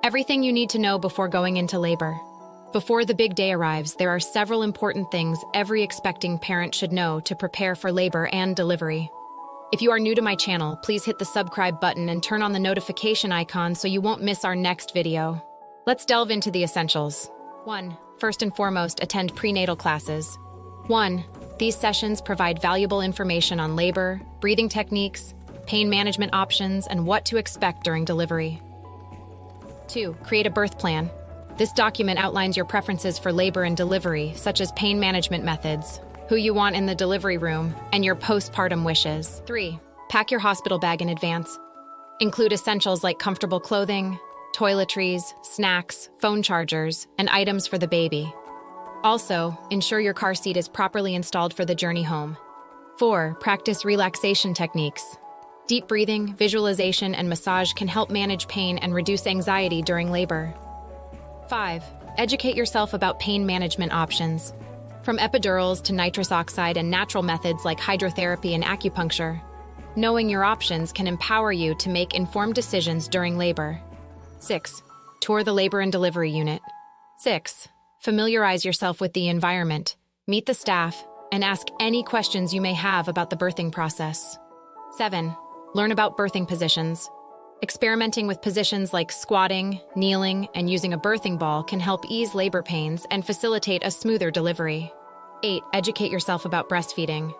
Everything you need to know before going into labor. Before the big day arrives, there are several important things every expecting parent should know to prepare for labor and delivery. If you are new to my channel, please hit the subscribe button and turn on the notification icon so you won't miss our next video. Let's delve into the essentials. 1. First and foremost, attend prenatal classes. 1. These sessions provide valuable information on labor, breathing techniques, pain management options, and what to expect during delivery. 2. Create a birth plan. This document outlines your preferences for labor and delivery, such as pain management methods, who you want in the delivery room, and your postpartum wishes. 3. Pack your hospital bag in advance. Include essentials like comfortable clothing, toiletries, snacks, phone chargers, and items for the baby. Also, ensure your car seat is properly installed for the journey home. 4. Practice relaxation techniques. Deep breathing, visualization, and massage can help manage pain and reduce anxiety during labor. 5. Educate yourself about pain management options. From epidurals to nitrous oxide and natural methods like hydrotherapy and acupuncture, knowing your options can empower you to make informed decisions during labor. 6. Tour the labor and delivery unit. 6. Familiarize yourself with the environment, meet the staff, and ask any questions you may have about the birthing process. 7. Learn about birthing positions. Experimenting with positions like squatting, kneeling, and using a birthing ball can help ease labor pains and facilitate a smoother delivery. 8. Educate yourself about breastfeeding.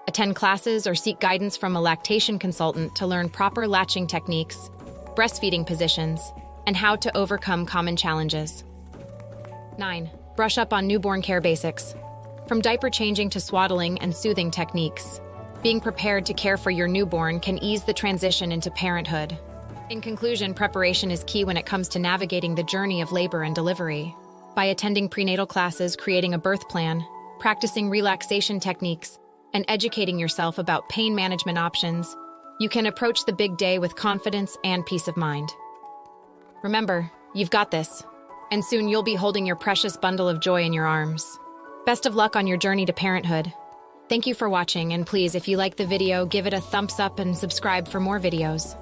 Attend classes or seek guidance from a lactation consultant to learn proper latching techniques, breastfeeding positions, and how to overcome common challenges. 9. Brush up on newborn care basics. From diaper changing to swaddling and soothing techniques, being prepared to care for your newborn can ease the transition into parenthood. In conclusion, preparation is key when it comes to navigating the journey of labor and delivery. By attending prenatal classes, creating a birth plan, practicing relaxation techniques, and educating yourself about pain management options, you can approach the big day with confidence and peace of mind. Remember, you've got this, and soon you'll be holding your precious bundle of joy in your arms. Best of luck on your journey to parenthood. Thank you for watching, and please, if you like the video, give it a thumbs up and subscribe for more videos.